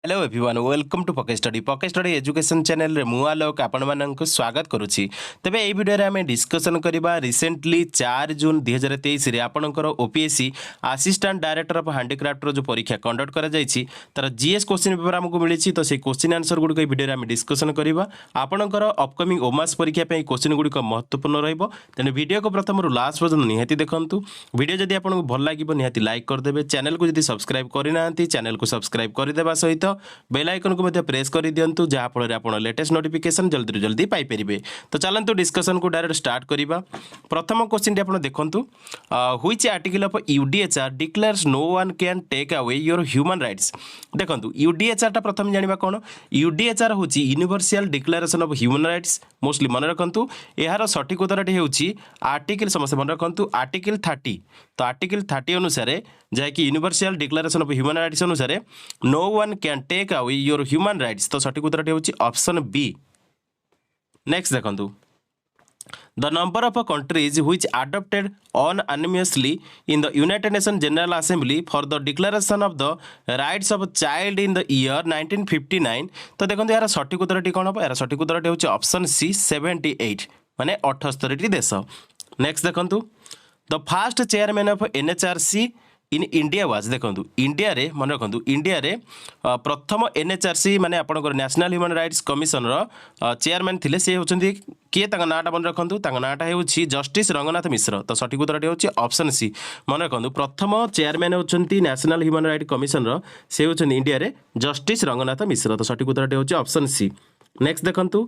Hello everyone welcome to पके study education channel रे मु आलोक आपण मानक स्वागत करुछि। तबे एई वीडियो रे हमें डिस्कशन करबा रिसेंटली 4 जून 2023 रे आपनकर OPSC assistant director of handicraft रो जो परीक्षा कंडक्ट करा जायछि तार जीएस क्वेश्चन पेपर हमको मिलिछि। तो से क्वेश्चन आंसर गुडी वीडियो रे हमें डिस्कशन करबा। आपनकर अपकमिंग ओमास परीक्षा पे क्वेश्चन गुडी महत्वपूर्ण रहइबो, तेन वीडियो को प्रथम रु लास्ट पर्यंत निहाती देखंतु। वीडियो जदि आपनको भल लागिबो निहाती लाइक कर देबे। चैनल को जदि सब्सक्राइब करिनांती चैनल को सब्सक्राइब कर देबा सहित बेल आइकन को मध्य प्रेस कर दियंतु, जहा फल आप लेटेस्ट नोटिफिकेशन जल्दी जल्दी पाई परिबे। तो चलंतु डिस्कशन को डायरेक्ट स्टार्ट करिबा। प्रथम क्वेश्चन टी आपण देखंतु, which article of UDHR declares no one can take away your human rights. देखंतु यूडीएचआर टा प्रथम जानिबा कोन। यूडीएचआर होची Universal declaration of human Rights. Mostly मन रखंतु एहार सठिक उत्तरटी हेउची आर्टिकल, समस्त मन रखंतु आर्टिकल 30। तो आर्टिकल 30 अनुसार जहाँकि universal declaration of human rights अनुसार no one can take away your human rights. तो सठिक उत्तरटी होची ऑप्शन बी। नेक्स्ट देखंतु, the number of countries which adopted unanimously in the United Nations General Assembly for the declaration of the rights of child in the year 1959। तो देखो यार सठिक उत्तरटी कौन हम, यार सठिक उत्तरटी होची ऑप्शन सी 78 माने 78 देश। नेक्स्ट देखंतु, the fast chairman of NHRC in India was. देखो इंडिया रे मन रखु इंडिया रे प्रथम एनएचआरसी माने आपनकर नेशनल ह्यूमन राइट्स कमिशन रो चेयरमैन थिले, से होचंदी किए तांका नाटा मन रखु, तांका नाटा हेउछि जस्टिस रंगनाथ मिश्र। तो सठिक उत्तरटी होछि ऑप्शन सी। मन रखु प्रथम चेयरमैन होचंती नेशनल ह्यूमन राइट कमिशन रो, से होचंदी इंडिया रे जस्टिस रंगनाथ मिश्र। तो सठिक उत्तरटी होछि ऑप्शन सी। नेक्स्ट देखंतु,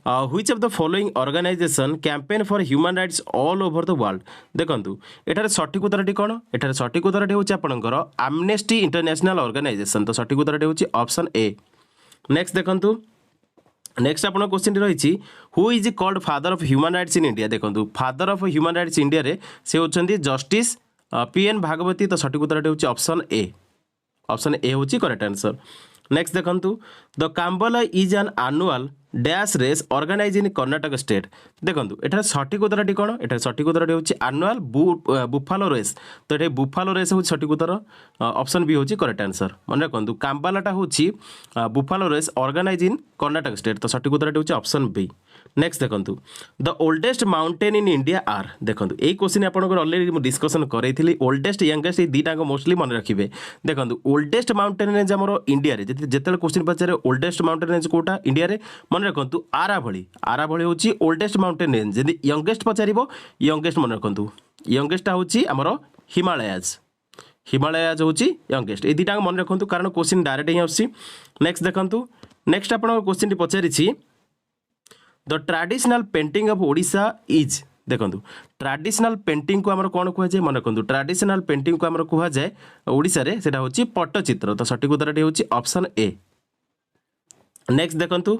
which of the following organisation campaign for human rights all over the world. देखंतु एठारे सठिक उत्तरटी कोन, एठारे सठिक उत्तरटी होछि आपनकर एमनेस्टी इंटरनेशनल ऑर्गेनाइजेशन। तो सठिक उत्तरटी होछि ऑप्शन ए। नेक्स्ट देखंतु, नेक्स्ट आपन क्वेश्चन रही, who is called father of human rights in India. देखंतु father of human rights India रे से होचंदी जस्टिस पीएन भागवती। तो सठिक उत्तरटी होछि ऑप्शन ए। ऑप्शन ए होछि करेक्ट आंसर। नेक्स्ट देखंतु, the Kambala is an annual dash race organise in Karnataka state. देखंतु एठारे सठिक उत्तरटी कोन, एठारे सठिक उत्तरटी होछि एनुअल बुफालो रेस। तो एठे बुफालो रेस होछि सठिक उत्तर, ऑप्शन बी होछि करेक्ट आंसर। मन रखंतु काम्बालाटा होछि buffalo race organise in Karnataka state. तो सठिक उत्तरटी होछि ऑप्शन बी। नेक्स्ट देखंतु, the oldest mountain in India are. देखंतु एई क्वेश्चन आपनकर ऑलरेडी डिस्कशन करैथिली। ओल्डेस्ट यंगेस्ट ए दीटा को मोस्टली मन रखिबे। देखंतु ओल्डेस्ट माउंटेन रेंज हमरो इंडिया रे जेतेले क्वेश्चन पचारे ओल्डेस्ट माउंटेन रेंज कोटा इंडिया रे, मन रखंतु आरावली। आरावली होची ओल्डेस्ट माउंटेन रेंज। जदि यंगेस्ट पचारिबो यंगेस्ट मन रखंतु यंगेस्ट होची हमरो हिमालयाज। हिमालयाज होची यंगेस्ट। ए दीटा मन रखंतु कारण क्वेश्चन डायरेक्ट ही आसी। नेक्स्ट देखंतु, नेक्स्ट आपन क्वेश्चन टी पचारिछि, the traditional painting of Odisha is. देखंतु ट्रेडिशनल पेंटिंग को हमर कोन कुहा जाय, मन रखंतु ट्रेडिशनल पेंटिंग को हमर कुहा जाय ओडिशा रे सेटा होची पट्टचित्र। तो सठिक उत्तरटी होची ऑप्शन ए। नेक्स्ट देखंतु,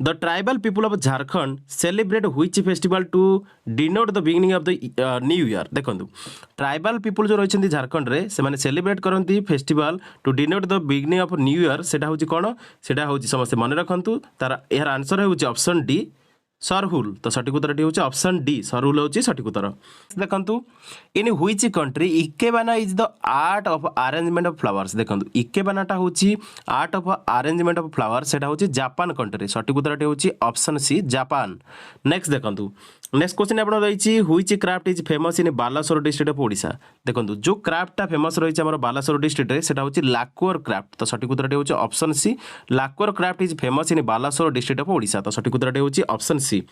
the tribal people of Jharkhand celebrate which festival to denote the beginning of the new year. देखंतु ट्राइबल पीपल जो रहिसंती झारखंड रे से माने सेलिब्रेट करंती festival to denote the beginning of new year. सेटा होची कोन, सेटा होची समस्त मन रखंतु तार एहर आंसर होची ऑप्शन डी सरहुल। तो सठिक उत्तरटी होची ऑप्शन डी सरहुल होची सठिक उत्तर। देखंतु, in which country ikebana is the art of arrangement of flowers. देखंतु इकेबानाटा होची art of arrangement of flowers, सेटा होची जापान कंट्री। सठिक उत्तरटी होची ऑप्शन सी जापान। नेक्स्ट देखंतु, नेक्स्ट क्वेश्चन आपण रहिछि, which craft is famous in Balasore district of Odisha. देखंतु जो क्राफ्टटा फेमस रहिछि हमर बालासोर डिस्ट्रिक्ट रे सेटा होची लाक्वर क्राफ्ट। तो सठिक उत्तरटी होची option C lacquer craft is famous in Balasore district of Odisha. तो सठिक उत्तरटी होची ऑप्शन सी।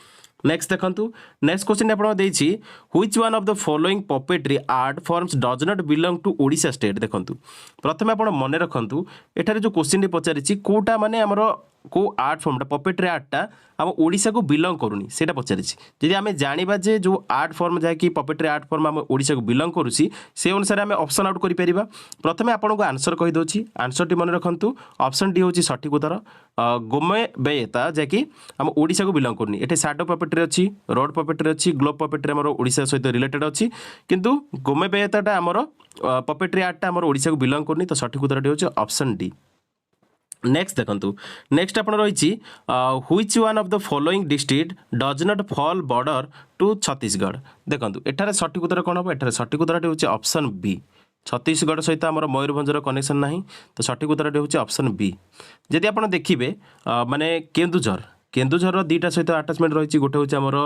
नेक्स्ट देखंतु, नेक्स्ट क्वेश्चन आपण देछि, which one of the following puppetry art forms does not belong to Odisha state. देखंतु प्रथमे आपण मन रखंतु एठारे जो क्वेश्चन टी पचारिछि कोटा माने हमरो को आर्ट फॉर्मटा पपेट्री आर्टटा आम ओडिशा को बिलोंग करूनी सेटा पचारिछि। जदि आमे जानिबा जे जो आर्ट फॉर्म जाय कि पपेट्री आर्ट फॉर्म आम ओडिशा को बिलोंग करूछि से अनुसार आमे ऑप्शन आउट करि परिबा। प्रथमे आपनको आंसर कहि दोछि, आंसर टी मन रखंतु ऑप्शन डी होछि सठिक उत्तर गोमे बेयता जे कि आम ओडिशा को बिलोंग करूनी। एठे शैडो पपेट्री अछि, रोड पपेट्री अछि, ग्लोब पपेट्री हमर ओडिशा सहित रिलेटेड अछि, किंतु गोमे बेयताटा हमर पपेट्री आर्टटा हमर ओडिशा को बिलोंग करूनी। तो सठिक उत्तर होछि ऑप्शन डी। नेक्स्ट देखंतु, नेक्स्ट आपण रहिछि, which one of the following district does not fall border to Chhattisgarh. देखंतु एठारे सठिक उत्तर कोन हो, एठारे सठिक उत्तर होछि ऑप्शन बी छत्तीसगढ़ सहित आमर मयूरभंजर कनेक्शन ना तो सठिक उत्तर हूँ ऑप्शन बी। जदि आप देखिए माने केन्दुझर केन्दुझर दुईटा सहित आटाचमेंट रही गोटे हूँ आमर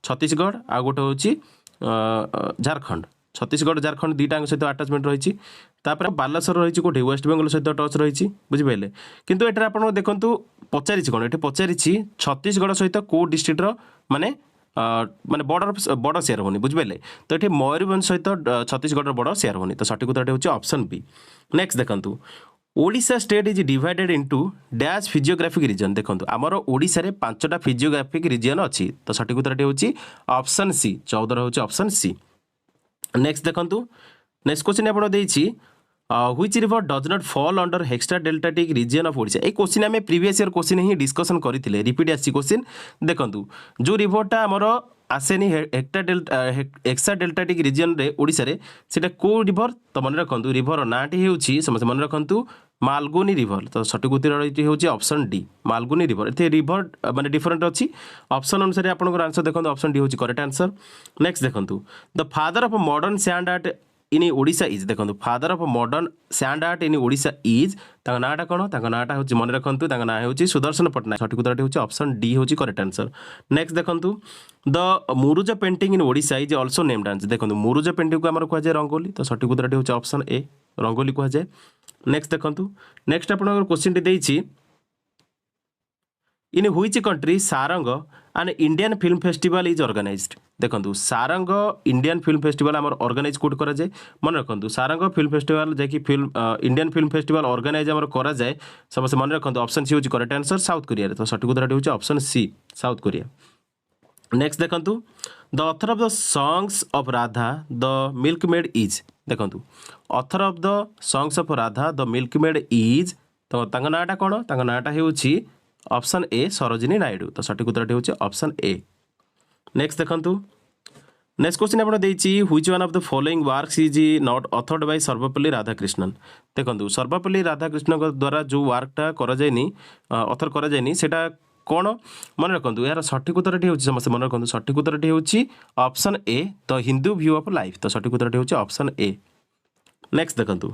छत्तीसगढ़ आ गोटे हूँ झारखंड छत्तीसगढ़ झारखंड दुईटा सहित आटाचमेंट रही बालेश्वर रही कौटे वेस्ट बेंगल सहित टच रही बुझिपारे किंतु एटार आप देखो पचारि कौन ये पचारि छत्तीसगढ़ सहित कौ डिस्ट्रिक्टर माने माने बड़ सेयार होनी बुझिपारे तो ये मयूरभंज सहित छत्तीसगढ़ बड़ सेयार होनी तो सठिक उत्तर हूँ ऑप्शन बी। नेक्स्ट देखंतु Odisha state is divided into dash physiographic region देखंतु आमर ओडिशा रे 5टा फिजियोग्राफिक रीजन अच्छी तो सठिक उत्तर हूँ ऑप्शन सी 14 हूँ ऑप्शन सी। नेक्स्ट देखंतु नेक्स्ट क्वेश्चन आपण देछि which river does not fall under extra deltaic region of Odisha ए क्वेश्चन आम प्रीवियस ईयर क्वेश्चन ही डिस्कशन करथिले रिपीट आसी क्वेश्चन देखंतु जो रिवरटा आमर आसेनी एक्स्ट्रा डेल्टाटिक रीजन रे ओडिशा रे सेटा को रिवर तो मन रखंतु रिवर नाटी हेउछि समस्त मन रखंतु मालगुनी रिवर तो सठिक उत्तर होउछि ऑप्शन डी मालगुनी रिवर एते रिवर माने डिफरेंट अछि ऑप्शन अनुसार आपनकर आंसर देखंतु ऑप्शन डी होउछि करेक्ट आंसर। नेक्स्ट देखंतु the father of modern sand art in Odisha is देखो father of modern sand art in Odisha is नाटा कौन नाटा हूँ मन रखु ना हूँ सुदर्शन पट्टनायक सठिक उत्तर हूँ ऑप्शन डी हूँ करेक्ट आंसर। नेक्स्ट देखो the Muruja painting in Odisha is also named answer देखो मुरुज पेंटिंग को आम कहुए रंगोली तो सठिक उत्तर हूँ ऑप्शन ए रंगोली कहुए। नेक्स्ट देखो नेक्स्ट आप क्वेश्चन टी in which country Sarang and Indian film festival is organised देखो सारंग इंडियन फिल्म फेस्टिवल आम ऑर्गेनाइज कोड करा जाए मन रखु सारंग फिल्म फेस्टिवल जैकि film Indian film festival organise आम करा जाए समस्त मन रखु ऑप्शन सी हूँ करेक्ट आंसर साउथ कोरिया तो सठिक उत्तर हूँ option C South Korea. Next देखो the author of the songs of Radha the milkmaid is देखो author of the songs of Radha the milkmaid is तो नाटा कौन नाटा हूँ ऑप्शन ए सरोजिनी नायडू तो सठिक उत्तर हूँ ऑप्शन ए। नेक्स्ट देखंतु नेक्स्ट क्वेश्चन आपन देछि which one of the following works is not authored by Sarvepalli Radhakrishnan देखंतु सर्वपल्ली राधाकृष्ण द्वारा जो वर्कटा करा जायनी ऑथर करा जायनी सेटा कौन मन रखु यार सठिक उत्तर हूँ समस्त मन रखु सठिक उत्तर हूँ option A the Hindu view of life तो सठिक उत्तर हूँ ऑप्शन ए। नेक्स्ट देखंतु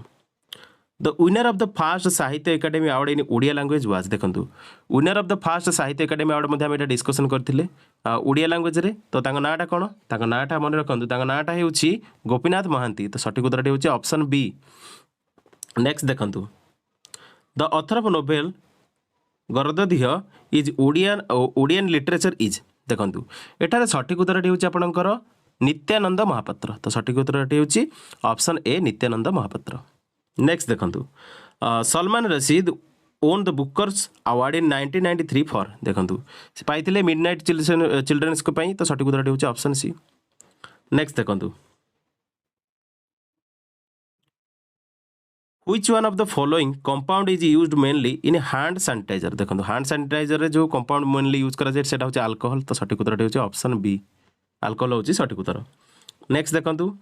the winner of the first Sahitya Akademi award in Odia language was देखंतु winner of the first Sahitya Akademi award मध्ये हम एटा डिस्कशन करथिले ओडिया लैंग्वेज रे तो तांको नाटा कोन तांको नाटा मन रखंतु तांको नाटा हेउछि गोपीनाथ महांती तो सठिक उत्तर हेउछि ऑप्शन बी। नेक्स्ट देखंतु द ऑथर ऑफ नोवेल गरदधिय इज ओडियन लिटरेचर इज देखंतु एटारे सठिक उत्तर हेउछि आपणकर नित्यानंद महापात्र तो सठिक उत्तर हेउछि option A Nityananda Mahapatra. Next देखंतु Salman Rushdie won the bookers award in 1993 for देखंतु से पाइथिले मिडनाइट चिल्ड्रंस को पई तो सठिक उत्तर होउछ ऑप्शन सी। नेक्स्ट देखंतु which one of the following compound is used mainly in hand sanitizer देखंतु हैंड सैनिटाइजर रे जो कंपाउंड मेनली यूज करा जाय सेटा होउछ अल्कोहल तो सठिक उत्तर होउछ ऑप्शन बी अल्कोहल होउछ सठिक उत्तर। नेक्स्ट देखंतु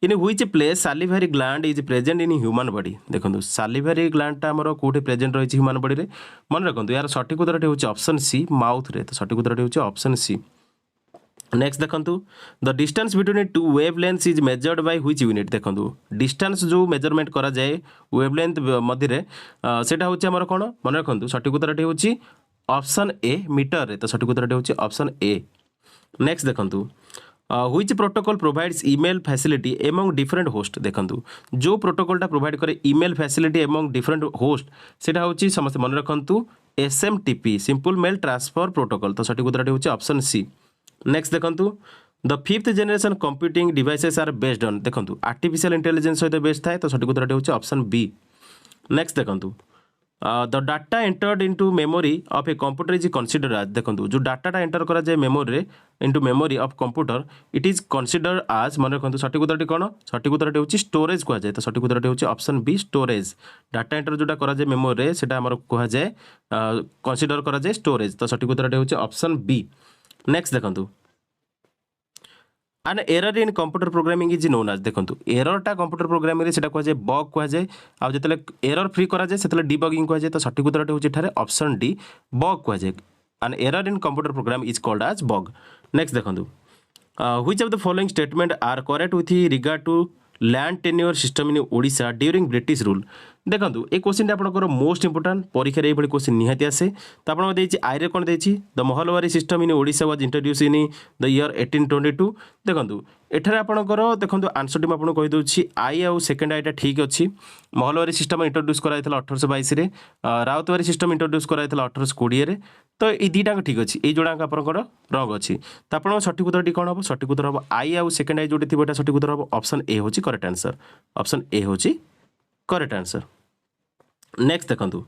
in which place salivary gland is present in human body देखो सालिभारी ग्लैंडटा आमर कौटे प्रेजेंट रही ह्यूमन बॉडी रे मन रखु यार सठिक उत्तर हूँ ऑप्शन सी माउथ रे तो सठिक उत्तर हूँ ऑप्शन सी। नेक्स्ट देखंतु the distance between two wave length is measured by which unit देखंतु डिस्टेंस जो मेजरमेंट करा जाए वेव लेंथ मध्य रे सेटा होची हमर कोन मन रखंतु सठिक उत्तर होची ऑप्शन ए मीटर रे तो सठिक उत्तर होची ऑप्शन ए। नेक्स्ट देखंतु which protocol provides email facility among different host देखंतु जो प्रोटोकॉलटा प्रोवाइड करे email facility among different host सेटा होची समस्त मन रखंतु SMTP simple mail transfer protocol तो सठिक उत्तर होची ऑप्शन सी। नेक्स्ट देखंतु the fifth generation computing devices are based on देखंतु आर्टिफिशियल इंटेलिजेंस सहित बेस्ड थाए तो सठिक उत्तर होची ऑप्शन बी। नेक्स्ट देखंतु the data entered into memory of a computer is consider आज देखंतु जो डाटाटा एंटर करा जाए मेमोरी रे into memory of computer it is consider आज मन रखंतु सठिक उत्तर कोन सठिक उत्तर होची स्टोरेज कहा जाए तो सठिक उत्तर होची option B storage data enter जोटा करा जाए मेमोरी रे सेटा हमर कहा जाए कन्सिडर करा जाए स्टोरेज तो सठिक उत्तर होची ऑप्शन बी। नेक्स्ट देखंतु N error in computer programming is known आज देखंतु एररटा कंप्यूटर प्रोग्रामिंग रे सेटा कहा जाए बग कहा जाए आ जतले एरर फ्री करा जाए सेतले डिबगिंग कहा जाए तो सठिक उत्तर होची थारे ऑप्शन डी बग कहा जाए an error in computer program is called as bug. Next देखंतु which of the following statement are correct with regard to land tenure system in Odisha during British rule देखो ये क्वेश्चन आपंकर most important परीक्षा ये question निहाती आसे तो आपको आईरे कौन देती the Mahalwari system in Odisha was introduce in the year 1822 देखो एठार आपंकर देखो आंसर टी आपको कहीदे आई आउ सेकेंड आईटा ठीक अच्छी महलवारी सिस्टम इंट्रोड्यूस कराइला 1822 राउतवारी सिस्टम इंट्रोड्यूस कराइला 1820 तो ये दुईटा ठीक अच्छी ये जोड़ा आपंकर रंग अच्छी तो आप सठिक उत्तर कौन हम सठिक उत्तर हम आई आउ सेकेंड आई जो थी सठिक उत्तर हम ऑप्शन ए हूँ करेक्ट आंसर ऑप्शन ए हूँ करेक्ट आंसर नेक्स्ट देखंतु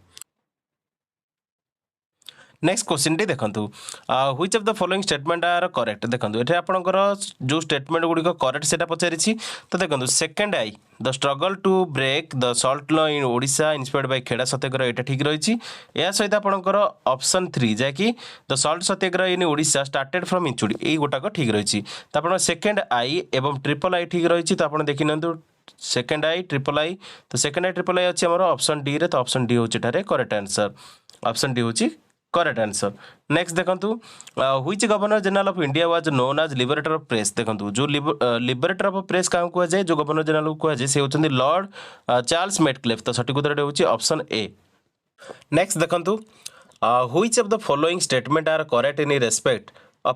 नेक्स्ट क्वेश्चन टी देखंतु which of the following statement are correct देखंतु एठे आपनकर जो स्टेटमेंट गुडी को करेक्ट सेटा पचारिछि तो देखंतु second I the struggle to break the salt law in Odisha inspired by Kheda Satyagraha एटा ठीक रहिछि या सहित आपनकर ऑप्शन 3 जे कि the salt Satyagraha in Odisha started from Inchudi एई गोटा को ठीक रहिछि तो आपन सेकंड आई एवं ट्रिपल आई ठीक रहिछि तो आपन देखिनंतु सेकेंड आई ट्रिपल आई तो सेकेंड आई ट्रिपल आई अच्छी आम ऑप्शन डी रे तो ऑप्शन डी हूँ करेक्ट आंसर ऑप्शन डी हूँ करेक्ट आंसर नेक्स्ट देखंतु which governor general of India was known as liberator of press देखंतु जो लिबरेटर ऑफ प्रेस क्या कह जाए जो गवर्नर जनरल को कह से होचंदी लॉर्ड चार्ल्स मेटक्लेफ तो सठिक उत्तर होची ऑप्शन ए नेक्स्ट देखंतु which of the following statement are correct in respect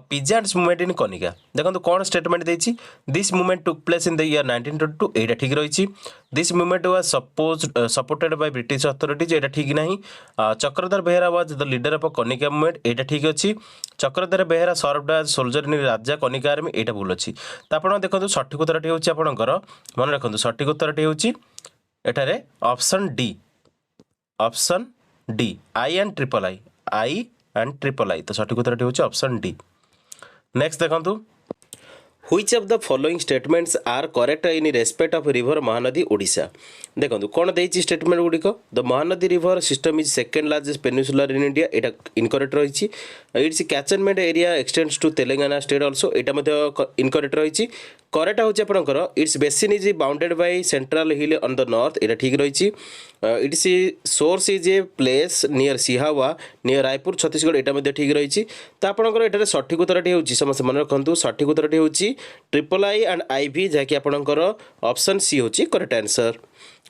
peasants movement in Kanika देखो कौन स्टेटमेंट देछि this movement took place in the year 1922 एटा ठीक रही this movement was supported by British authorities एटा ठीक नहीं Chakradhar Behera was the leader of Kanika movement एटा ठीक अछि Chakradhar Behera served as soldier in Raja Kanika army एटा भूल अछि त आपण देखो सठिक उत्तरटी होछि आपणकर मन रखंतु सठिक उत्तरटी होछि एटारे option D I and triple I तो सठिक उत्तरटी होछि ऑप्शन डी नेक्स्ट देखंतु which of the following statements are correct in respect of river Mahanadi Odisha देखंतु कौन देछि स्टेटमेंट गुडी को the Mahanadi river system is second largest peninsular in India एटा इनकरेक्ट रही its catchment area extends to Telangana state also एटा मध्ये इनकरेक्ट रही करेक्ट होछि आपनकर its basin is bounded by central hill on the north एटा ठीक रही it's source is a place near Sihawa near Raipur Chhattisgarh एटा मध्ये ठीक रही तो आपनकर एटारे सठिक उत्तरटी होछि समस्त मन रखंतु सठिक उत्तरटी होछि ट्रिपल आई एंड आईवी जाकि आपनकर ऑप्शन सी होछि करेक्ट आंसर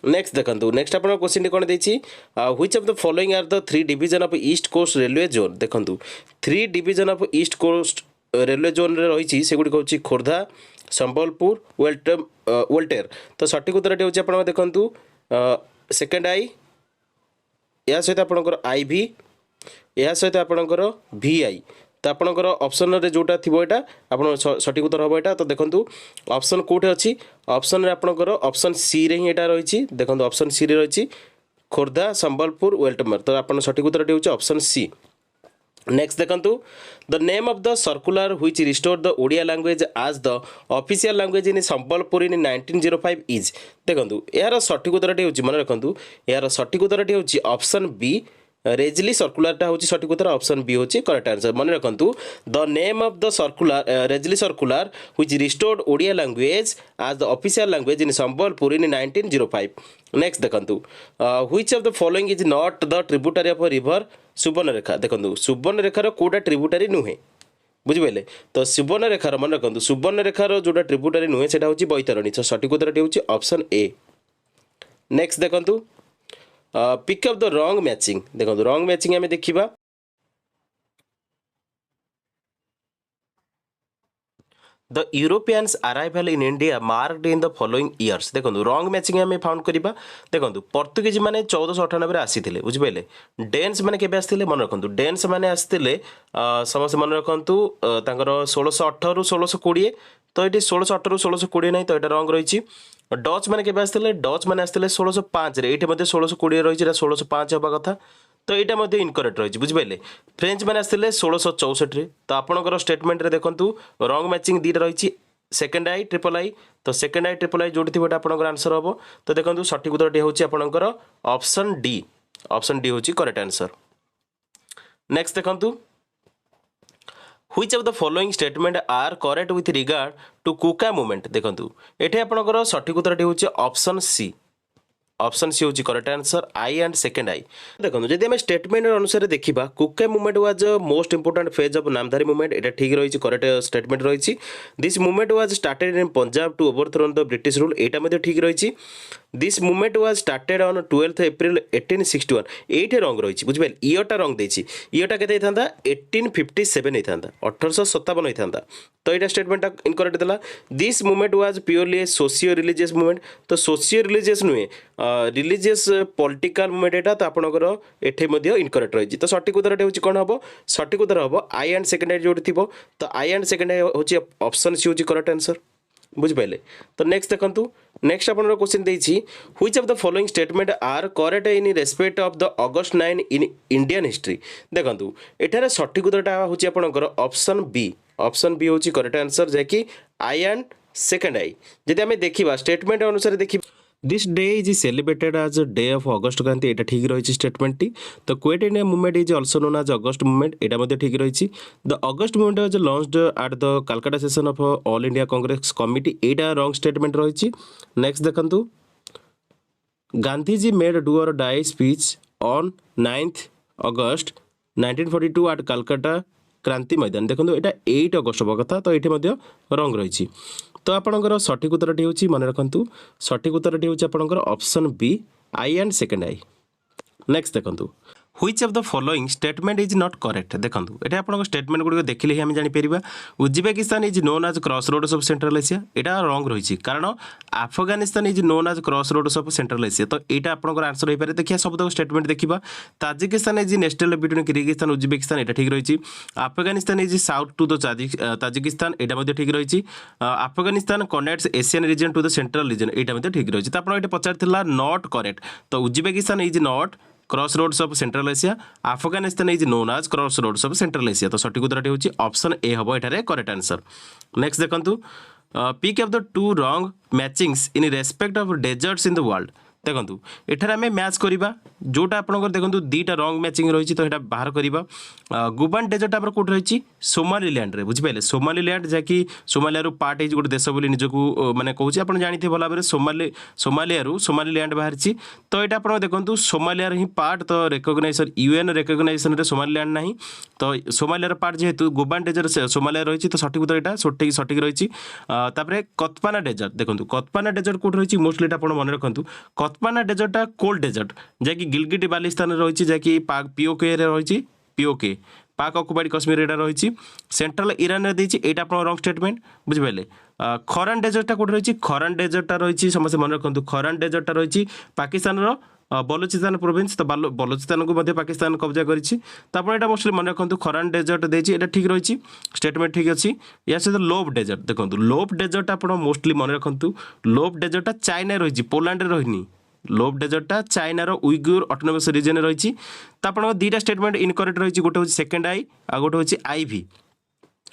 नेक्स्ट देखंतु नेक्स्ट आपन क्वेश्चन कोन देछि which of the following are the three division of East Coast Railway zone देखंतु three division of East Coast Railway zone रे रही से गुडी होछि खोर्धा संबलपुर वेल्टेर तो सठिक उत्तरटी होछि आपन देखंतु सेकंड आई या सहित आपनकर आईवी या सहित आपनकर वीआई तो आपनकर ऑप्शन रे जोटा थिबो एटा आपन सठिक उत्तर हबो एटा तो देखंतु ऑप्शन कोठे अछि ऑप्शन रे आपनकर ऑप्शन सी रे ही एटा रहिछि देखंतु ऑप्शन सी रे रहिछि खोर्धा संबलपुर वेल्टमर तो आपन सठिक उत्तरटी होछि ऑप्शन सी नेक्स्ट देखंतु the name of the circular which restore the Odia language as the official language in Sambalpur in 1905 is देखंतु यार सठिक उत्तरटी होछि मन रखंतु यार सठिक उत्तरटी होछि ऑप्शन बी रेजली सर्कुलरटा होछि सठिक उत्तर ऑप्शन बी होछि करेक्ट आंसर मन रखंतु the name of the circular Risley circular which restored Odia language as the official language in Sambalpur in 1905 next देखंतु which of the following is not the tributary of river Subarnarekha देखंतु सुवर्णरेखार Kota tributary नुहे बुझिपारे तो सुवर्णरेखार मन रखंतु सुवर्णरेखार जोटा ट्रिब्यूटरी नुहे सेटा होछि बैतरणी तो सठिक उत्तरटी होछि ऑप्शन ए नेक्स्ट देखंतु pick up the wrong matching देखो रॉन्ग मैचिंग आम देखा the Europeans arrival in India marked in the following years देखो रॉन्ग मैचिंग आम फाउंड करवा देखो पर्तुगीज मैंने 1498 आसी बुझिपारे डेन्स मैंने केबे आसते मन रखु डेन्स मैंने आसते समस्त मन रखु 1618 रु 1620 तो ये 1618 रु 1620 नहीं तो ये रंग रही डच मैंने केबे आसते डच मैंने आसते 1605 रे ये 1620 रही 1605 हवा कथा तो यहाँ इनकरेक्ट रही बुझिपारे फ्रेंच मैंने आसते 1664 रे तो आपंकर स्टेटमेंट रे देखंतु रंग मैचिंग दीटा रही सेकेंड आई ट्रिपल आई तो सेकेंड आई ट्रिपल आई जोटी थी आपंकर आंसर हम तो देखो सठिक उत्तर होची आपंकर ऑप्शन डी होची करेक्ट आंसर नेक्स्ट देखंतु which of the following statement are correct with regard to Kuka movement देखंतु एठे आपनकर सठिक उत्तरटी होची ऑप्शन सी ऑप्शन सी होची correct answer I and second I. देखो जदि आम स्टेटमेंट अनुसार देखा Kuka movement was most important phase of Namdhari movement एटा ठीक रही करेक्ट स्टेटमेंट रही। This movement was started in Punjab to overthrown the British rule एटा ठीक रही। This movement was started on 12 April 1861 एटे रंग रही बुझे इयरटा रंग देती इयरटा के 1857 होता 1857 होता तो यहाँ स्टेटमेंट इनकरेक्ट देला। This movement was purely socio religious movement तो सोशियो रिलीजियस नुहे रिलीजियस पॉलिटिकल मूवमेंट एटा तो आपंकर एठे इनकरेक्ट रही तो सठिक उत्तर होची कौन हम सठिक उत्तर हम आई एंड सेकेंड जो थी तो आई एंड सेकेंड हूँ ऑप्शन सी हूँ करेक्ट आंसर बुझिपारे। तो नेक्स्ट देखो नेक्स्ट आप क्वेश्चन देछि which of the following statement are correct in respect of the August 9 in Indian history. देखो एठारे सठिक उत्तरटा होछि आपनकर ऑप्शन बी होछि करेक्ट आंसर जैकि आई एंड सेकेंड आई। जदि आम देखा स्टेटमेंट अनुसार देखिए this day is celebrated as day of August Kranti एटा ठीक रही स्टेटमेंट टी तो quit India movement is also known as August movement एटा ठीक रही। The August movement was launched at the Calcutta session of All India Congress Committee एटा रॉन्ग स्टेटमेंट रही। नेक्स्ट देखंतु Gandhiji made do or die speech on 9th August 1942 at Calcutta Kranti Maidan देखो यहाँ 8 अगस्त हवा कथा तो ये रंग रही। तो आपणकर सठिक उत्तरटी हूँ मन रखु सठिक उत्तरटी हूँ आपणकर option B I and second I. Next देखो which of the following statement is not correct. देखो ये आप स्टेटमेंट गुड़िक देखिले ही आम जापर Uzbekistan is known as crossroads of Central Asia यहाँ रंग रही कारण Afghanistan is known as crossroads of Central Asia तो यहाँ आपंकर आंसर हो पारे। देखिए सब स्टेटमेंट देखा Tajikistan is national between Kyrgyzstan Uzbekistan यहाँ ठीक रही। Afghanistan is south to the Tajikistan यहाँ ठीक रही। Afghanistan connects Asian region to the central region यहाँ ठीक रही। तो आपको ये पचार नॉट करेक्ट तो Uzbekistan is not crossroads of Central Asia Afghanistan is known as crossroads of Central Asia तो सठिक उत्तर हूँ ऑप्शन ए हम एठारे करेक्ट आंसर। नेक्स्ट देखो pick of the two wrong matchings in respect of desserts in the world. देखो एठार आम match करवा जोटा आपंकर देखो दुईटा रंग मैचिंग रही तो यहाँ बाहर करवा गुबान डेजर्ट आम कौट रही सोमालीलैंड रे बुझिपारे सोमालीलैंड जहाँकि सोमालिया पार्ट गोटे देश बोली निजको मैंने कहूँ आप जानते भल भाव सोमालिया सोमालीलैंड बाहर तो यहाँ आप देखो सोमालियार ही पार्ट तो रेकग्नाइजेसन यूएन रेकग्नाइजेसन रे सोमालीलैंड ना तो सोमालियार पार्ट जेहेतु गुबान डेजर्ट सोमालिया रही तो सठिक उत्तर यहाँ सठिक रही। कतपाना डेजर्ट देखो कतपाना डेजर्ट कौट रही मोस्टली आप मन रखु कतपाना डेजर्टा कोल्ड डेजर्ट जैकि गिलगिट बाल्टिस्तान रही जैकि पीओके रही पीओके पाक ऑक्युपाइड कश्मीर यहाँ रही सेंट्रल ईरान रे देछि एटा आपन रॉन्ग स्टेटमेंट बुझिपारे। खरान डेजर्टा कौट रही खरान डेजर्टा रही समस्त मन रखु खरान डेजर्टा रही पाकिस्तान रो बलूचिस्तान प्रोविंस तो बलूचिस्तान को मध्य पाकिस्तान कब्जा करिछि तो आप यहाँ मोस्टली मन रखु खरान डेजर्ट देछि एटा ठीक रही स्टेटमेंट ठीक अच्छी। या सहित लोप डेजर्ट देखो लोप डेजर्ट आप मोस्टली मन रखु लोप डेजर्टा चाइना रही पोलैंड रही लोप डेजर्टा चाइनार उइगुर ऑटोनोमस रीजन रही तो आप दुईटा स्टेटमेंट इनकरेक्ट रही गोटे हूँ सेकेंड आई आ गोटे हूँ आईवी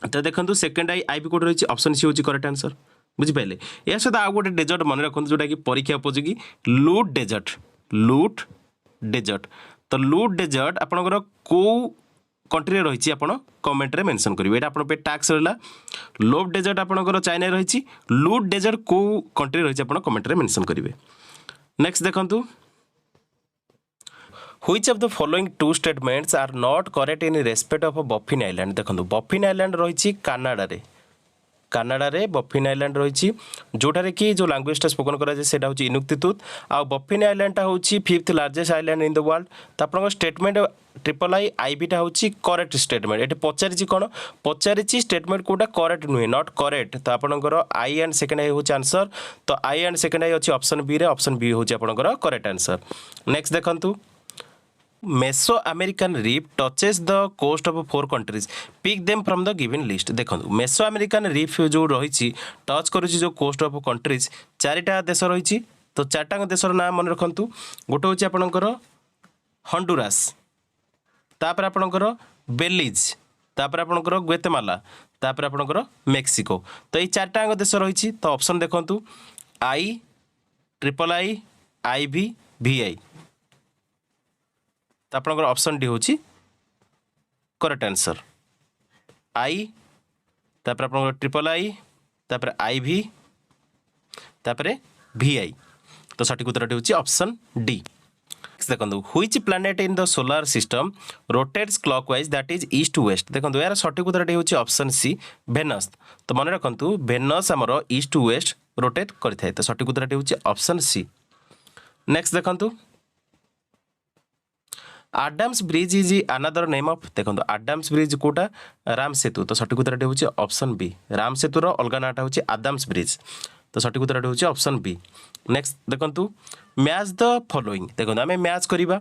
तो देखो सेकेंड आई भी कौट रही ऑप्शन सी हूँ करेक्ट आंसर बुझिपारे। या सहित आउ गोटे डेजर्ट मन रखु जोटा कि परीक्षा उपयोगी लूट डेजर्ट तो लूट डेजर्ट आपंकर कौ कंट्री रही आप कमेंट रे मेंशन करेंगे ये आप टैक्स रहा लोप डेजर्ट आपंकर चाइना रही लूट डेजर्ट कौ कंट्री रही आप कमेंट रे मेंशन करेंगे। नेक्स्ट देखंतु which of the following two statements are not correct in respect of Baffin Island. देखंतु बफिन आइलैंड रही कनाडा रे बफिन आइलैंड रही जोटारे कि जो लैंग्वेजटा स्पोकन कराए सेटा होची इनुक्तितुत आ बफिन आइलैंडटा होची 5th largest island in the world तो आपन स्टेटमेंट ट्रिपल आई आईबीटा होची करेक्ट स्टेटमेंट ये पचारि कौन पचारि स्टेटमेंट कोटा करेक्ट नुहे नॉट करेक्ट तो आपनकर आई एंड सेकेंड आई होची आंसर तो आई एंड सेकेंड आई अच्छी ऑप्शन बी रे ऑप्शन बी होची आपनकर करेक्ट आंसर। नेक्स्ट देखंतु Mesoamerican reef touches the coast of 4 countries pick them from the given list. देखो मेसो अमेरिकन रीफ जो रही टच करुच्ची जो कोस्ट ऑफ कंट्रीज 4टा देश रही तो 4टा देशर नाम मन रखु गोटे हूँ आपणकर हंडुरास तापर आपणकर बेलीज तापर आपणकर ग्वेतेमाला तापर आपणकर मेक्सिको तो ये 4टा देश रही तो ऑप्शन देखंतु आई ट्रिपल आई आई भी भी आई तो आपंकर ऑप्शन डी हूँ करेक्ट आंसर आई तापर आपंकर ट्रिपल आई तापर आई भी तापर भी आई तो सठिक उत्तर होची ऑप्शन डी। देखो which planet in the solar system rotates clockwise that is east to west. देखो यार सठिक उत्तर होची ऑप्शन सी भेनस। तो मन रखु भेनस आमर ईस्ट टू वेस्ट रोटेट करिथाय। तो सठिक उत्तर होची ऑप्शन सी। नेक्स्ट देखो Adam's Bridge is another name of. देखो आडाम्स ब्रिज कोटा राम सेतु। तो सठिक उत्तर होची ऑप्शन बी। राम सेतुर अलग नाटा होची आडाम्स ब्रिज। तो सठिक उत्तर होची ऑप्शन बी। नेक्स्ट देखो मैच द फॉलोइंग। देखो आम मैच करवा।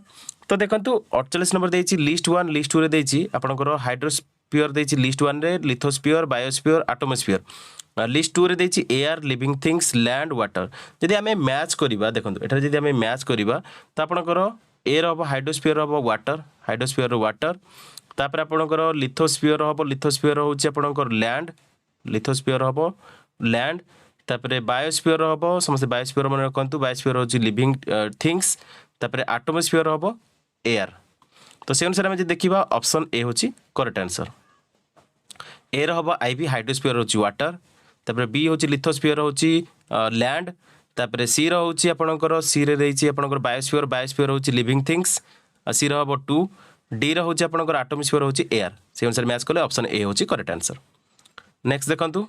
तो देखो 48 नंबर देछि लिस्ट 1 लिस्ट 2 रे देछि आपनकर हाइड्रोस्फीयर देछि लिस्ट 1 रे लिथोस्फीयर बायोस्फीयर एटमोस्फीयर। लिस्ट 2 रे देछि air living things land water. जदि आम मैच करवा देखो एठार जदि आम मैच करवा तो आपनकर एयर हम हाइड्रोस्फीयर हम वाटर हाइड्रोस्फीयर वाटर तापर आपनकर लिथोस्फीयर हम लिथोस्फीयर होछि आपनकर लैंड लिथोस्फीयर हम लैंड तापर बायोस्फीयर हम समस्त बायोस्फीयर मन रखु बायोस्फीयर होछि लिविंग थिंग्स तापर एटमोस्फीयर हम एयर। तो से अनुसार आम देखा ऑप्शन ए होछि करेक्ट आंसर। एयर हम आईवी हाइड्रोस्फीयर होछि वाटर तापर बी होछि लिथोस्फीयर होछि लैंड तापर सी रोचे आपणकर सी रे देछि आपणकर बायोस्फीयर बायोस्फीयर होछि living things C row 2 D row होछि आपणकर एटमोस्फीयर होछि एयर। से अनुसार मैच कले ऑप्शन ए होछि करेक्ट आंसर। नेक्स्ट देखंतु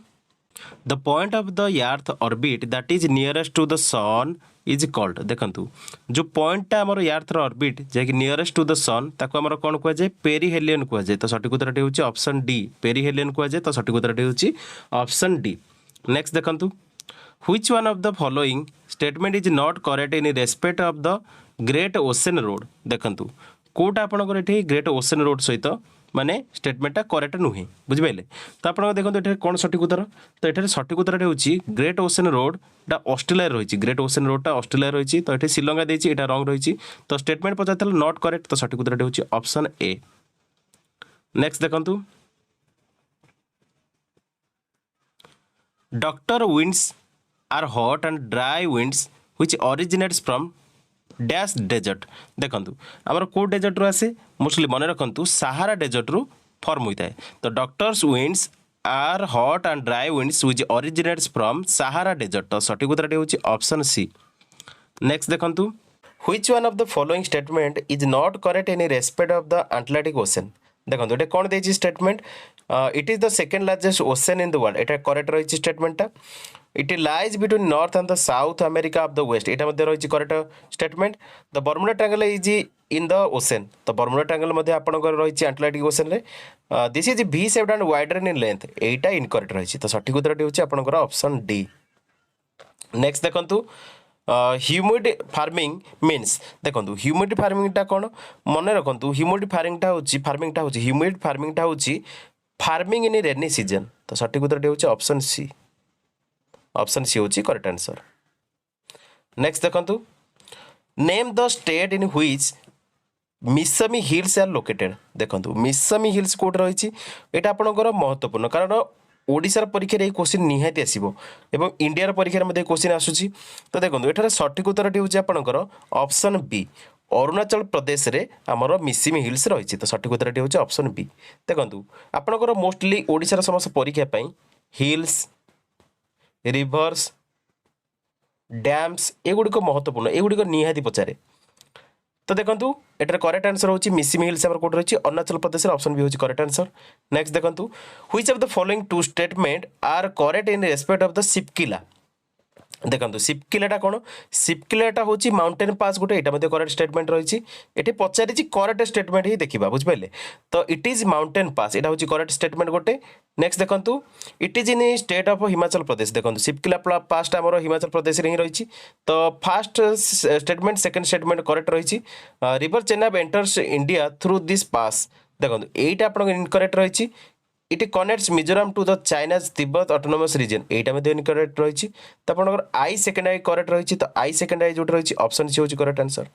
the point of the earth orbit that is nearest to the sun is called. देखंतु जो पॉइंटटा हमर अर्थ रो ऑर्बिट जे कि नियरेस्ट टू द सन ताको हमर कोन कुआ जाय पेरिहेलियन कुआ जाय। तो सठिक उत्तर होछि ऑप्शन डी पेरिहेलियन कुआ जाय। तो सठिक उत्तर होछि ऑप्शन डी। नेक्स्ट देखंतु which one of the following statement is not correct in respect of the great ocean road। देखंतु कोटा आपनकर एठी ग्रेट ओशन रोड सहित माने स्टेटमेंटटा करेक्ट नुहे बुझिपाइले। तो आपन देखंतु एठी कोन सठिक उत्तर। तो एठी सठिक उत्तर होछि ग्रेट ओशन रोड टा ऑस्ट्रेलिया रहिछि ग्रेट ओशन रोड टा ऑस्ट्रेलिया रहिछि। तो एठी श्रीलंका देछि एटा रॉन्ग रहिछि। तो स्टेटमेंट पचातल नॉट करेक्ट। तो सठिक उत्तर होछि ऑप्शन ए। नेक्स्ट देखंतु doctor winds are hot and dry winds which originates from dash desert। देखंतु हमर को डेजर्ट रो आसे मोस्टली मन रखंतु सहारा डेजर्ट रो फॉर्म होता है। तो doctors winds are hot and dry winds which originates from Sahara desert. तो सठिक उत्तर होछि ऑप्शन सी। नेक्स्ट देखंतु which one of the following statement is not correct in respect of the Atlantic Ocean। देखो ये कौन देछि statement it is the second largest ocean in the world. एटा करेक्ट रही स्टेटमेंटा। It lies between north and the south America of the west. एटा मध्ये रही correct statement. The Bermuda triangle is in the ocean. तो Bermuda triangle मध्ये आपनकर रही अटलांटिक ओशन रे this is V shaped and wider in length. एटा incorrect रही। तो सठिक उत्तर होछि आपनकर ऑप्शन डी। नेक्स्ट देखंतु ह्यूमिड फार्मिंग मीन्स। देखो ह्यूमिड फार्मिंगटा कौन मन रखु ह्यूमिड फार्मिंगटा होछि ह्यूमिड फार्मिंगटा होछि फार्मिंग इन रेनी सीजन। तो सठिक उत्तर होछि ऑप्शन सी। ऑप्शन सी होछि करेक्ट आंसर। नेक्स्ट देखंतु name the state in which Mishmi hills are located. देखंतु मिसमी हिल्स कोड रही एटा आपनकर महत्वपूर्ण कारण ओडिशार परीक्षा ये क्वेश्चन निहाती आसीबो एवं इंडियार परीक्षा मध्ये क्वेश्चन आसुची। तो देखो एठार सठिक उत्तर होछि आपनकर ऑप्शन बी अरुणाचल प्रदेश रे हमर मिसिमी हिल्स रही। तो सठिक उत्तर होछि ऑप्शन बी। देखो आपनकर मोस्टली ओडिशार समस्त परीक्षा पई हिल्स रिवर्स डैम्स एगुड़ी महत्वपूर्ण एगुड़ी निहाती पचारे। तो देखो एटार करेक्ट आंसर होछि मिसिमी हिल्स हमर कोड रही अरुणाचल प्रदेश ऑप्शन बी होछि करेक्ट आंसर। नेक्स्ट देखो which of the following two statement are correct in respect of the Shipki La. देखो शिपकिलाटा कौन शिपकिलाटा होछि माउंटेन पास गोटे एटा मध्ये करेक्ट स्टेटमेंट रही। एठी पचारिछि करेक्ट स्टेटमेंट ही देखिबा बुझिपाइले। तो इट इज माउंटेन पास एटा होछि करेक्ट स्टेटमेंट गोटे। नेक्स्ट देखो it is in state of Himachal Pradesh. देखो शिपकिला पास हमर हिमाचल प्रदेश रे ही रही। तो first statement second statement correct रही। River Chenab enters India through this pass. देखो एटा आपन इनकरेक्ट रही। It connects Mizoram to the China's Tibet autonomous region एटा मध्ये इनकरेक्ट रही। तो आपनकर आई सेकंड आई करेक्ट रही। तो आई सेकंड आई जोट रही ऑप्शन सी होछि करेक्ट आंसर।